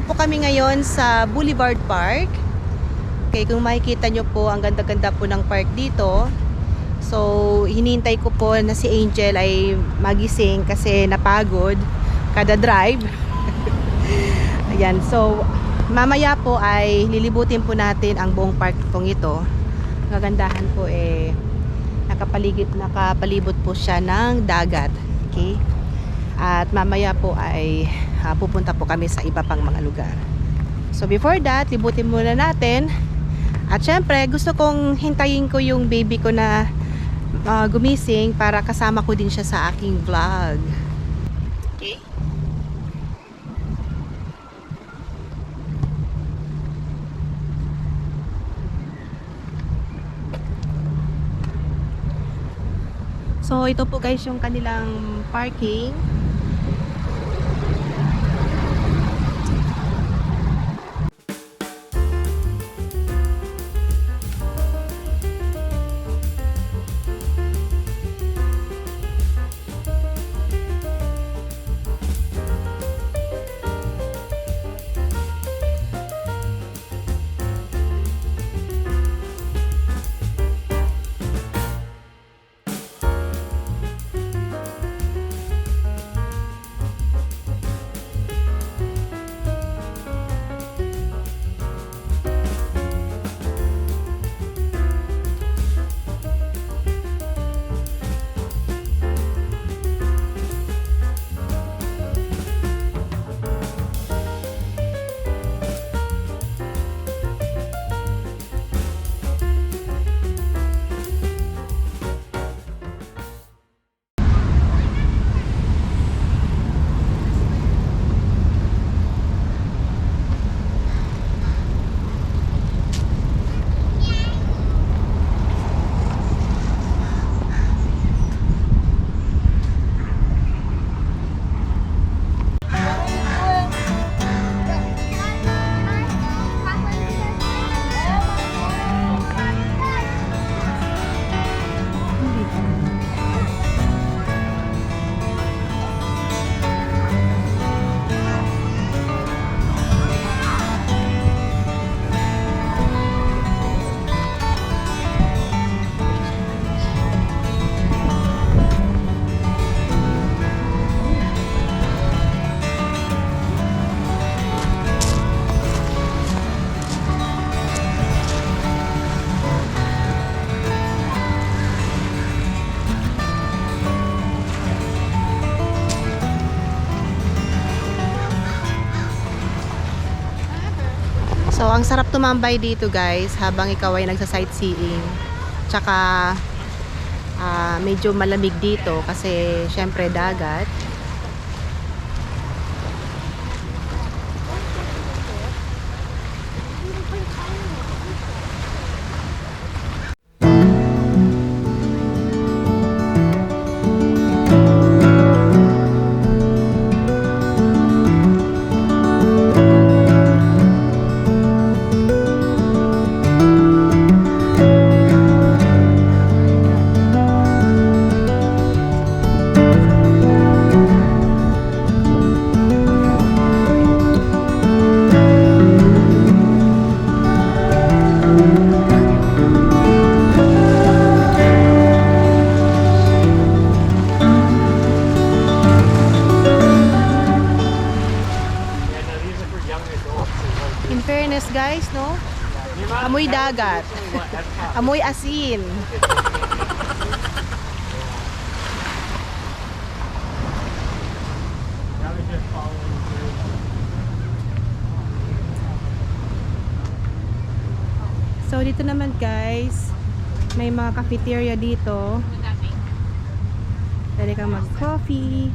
po kami ngayon sa Boulevard Park. Okay, kung makikita nyo po, ang ganda-ganda po ng park dito. So, hinintay ko po na si Angel ay magising kasi napagod kada drive. Ayan, so mamaya po ay lilibutin po natin ang buong park itong ito. Kagandahan po nakapalibot po siya ng dagat. Okay? At mamaya po ay pupunta po kami sa iba pang mga lugar. So before that, libutin muna natin. At syempre, gusto kong hintayin ko yung baby ko na gumising para kasama ko din siya sa aking vlog. Okay? So ito po guys yung kanilang parking. So, ang sarap tumambay dito guys habang ikaw ay nagsa-sightseeing. Tsaka medyo malamig dito kasi syempre dagat. In fairness guys, no? Amoy dagat. Amoy asin. So dito naman guys, may mga cafeteria dito. Pwede kang mag-coffee.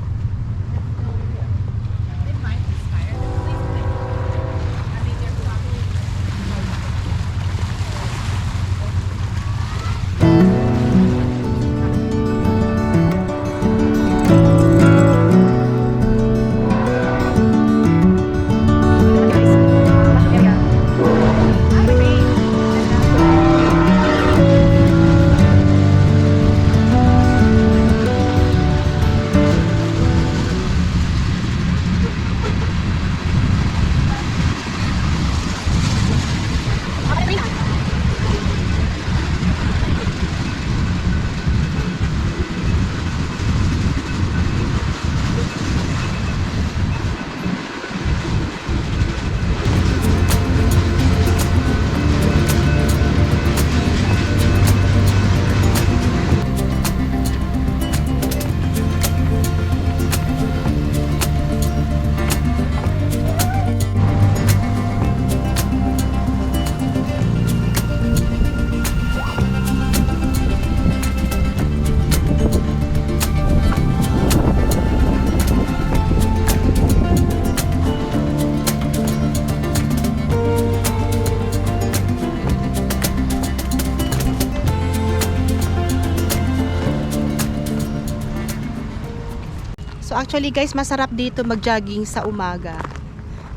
actually guys, masarap dito mag-jogging sa umaga.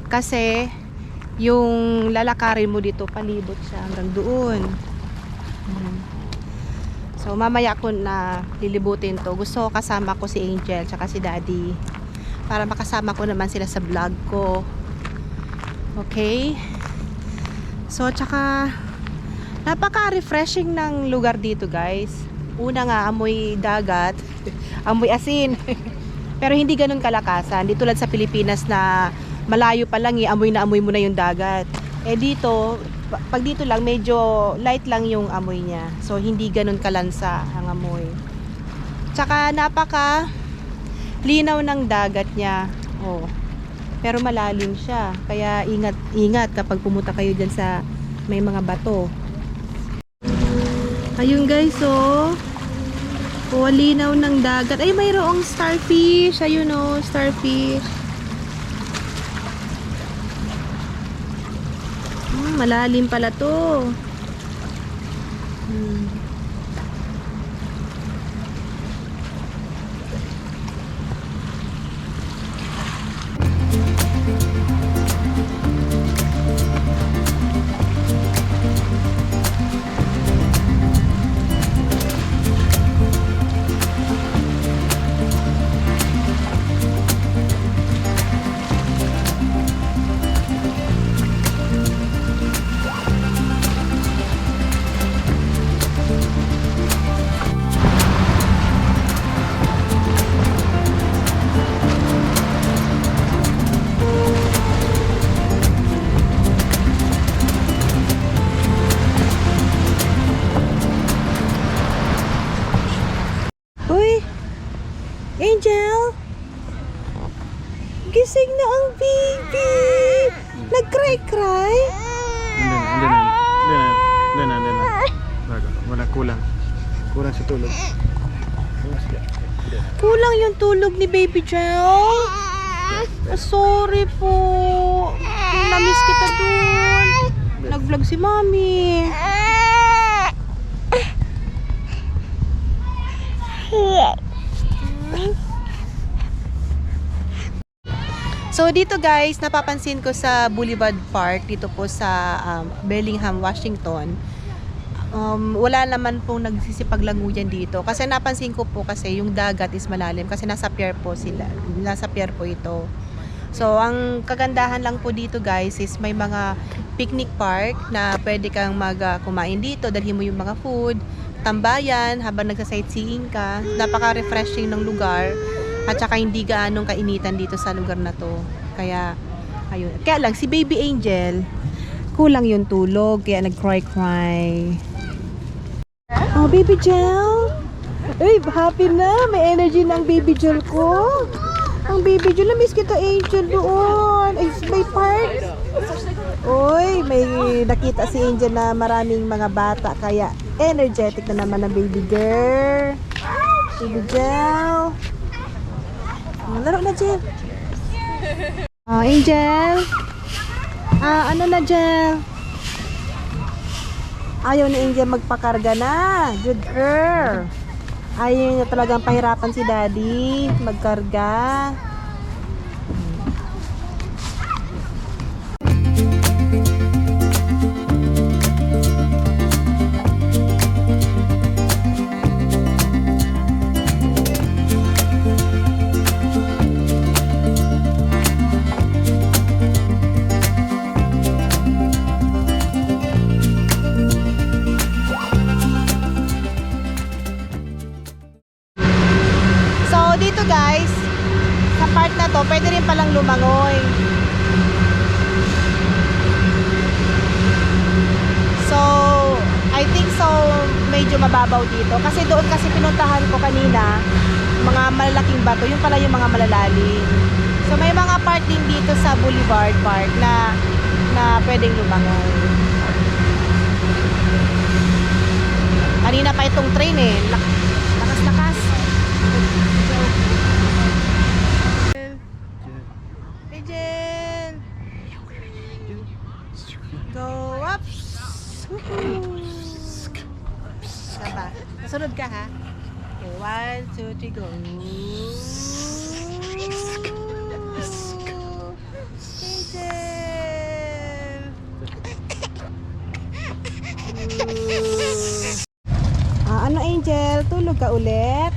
Kasi yung lalakarin mo dito, palibot siya hanggang doon. So mamaya ko na lilibutin to. Gusto ko kasama ko si Angel tsaka si Daddy para makasama ko naman sila sa vlog ko. Okay? So tsaka napaka-refreshing ng lugar dito guys. Una nga, amoy dagat, amoy asin. Pero hindi ganun kalakasan. Di tulad sa Pilipinas na malayo pa lang amoy na amoy mo na yung dagat. Eh dito, pag dito lang medyo light lang yung amoy niya. So hindi ganun kalansa ang amoy. Tsaka napaka linaw ng dagat niya. Oh. Pero malalim siya. Kaya ingat kapag pumunta kayo dyan sa may mga bato. Ayun guys, oh. Oh, linaw ng dagat. Ay, mayroong starfish. Ayun oh, starfish. Malalim pala to. Angel! Gising na ang baby! Nag-cry-cry? Hindi na. Wala, kulang. Kulang sa tulog. Kulang yung tulog ni Baby Jel. Sorry po. Namiss kita dun. Nag-vlog si Mommy. So dito guys, napapansin ko sa Boulevard Park dito po sa Bellingham, Washington. Wala naman pong nagsisipaglanguyan dito kasi napansin ko po kasi yung dagat is malalim kasi nasa pier po sila. Nasa pier po ito. So ang kagandahan lang po dito guys is may mga picnic park na pwede kang kumain dito, dalhin mo yung mga food, tambayan habang nagsa-sightseeing ka. Napaka-refreshing ng lugar. At saka hindi gaanong kainitan dito sa lugar na to. Kaya, ayun. Kaya lang, si Baby Angel, kulang yung tulog. Kaya nag-cry-cry. Oh, Baby Jel. Uy, happy na. May energy ng Baby Jel ko. Ang Baby Jel, na-miss kita Angel doon. Ay, may park. Uy, may nakita si Angel na maraming mga bata. Kaya, energetic na naman ang baby girl. Baby Jel. Laro na, Jel. Oh, Angel. Ano na, Jel? Ayaw ni Angel magpakarga na. Good girl. Ayaw niya talagang pahirapan si Daddy magkarga. Dito guys, sa part na to, pwede rin palang lumangoy. So, I think so, medyo mababaw dito. Kasi doon kasi pinuntahan ko kanina, mga malalaking bato, yung pala yung mga malalalim. So, may mga part din dito sa Boulevard Park na pwedeng lumangoy. Kanina pa itong train eh. Lakas-lakas. Go up. Saba. Sunod ka ha. Okay, 1, 2, 3, go. Tulog ka ulit.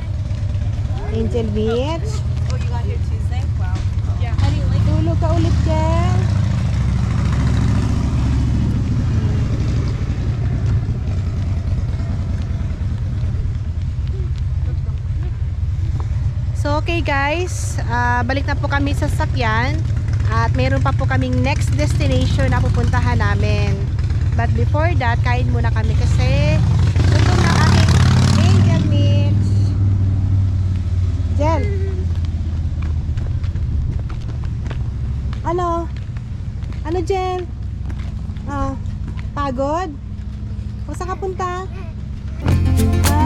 Angel Beach. Oh, you got here Tuesday? Wow. Yeah. How do you like it? Tulog ka ulit dyan. So okay guys, balik na po kami sa sakyan at meron pa po kaming next destination na pupuntahan namin. But before that, kain muna kami kasi gutom ng aking Angel Mitch. Jel. Ano? Ano Jel? Pagod? O saan ka punta? Ha?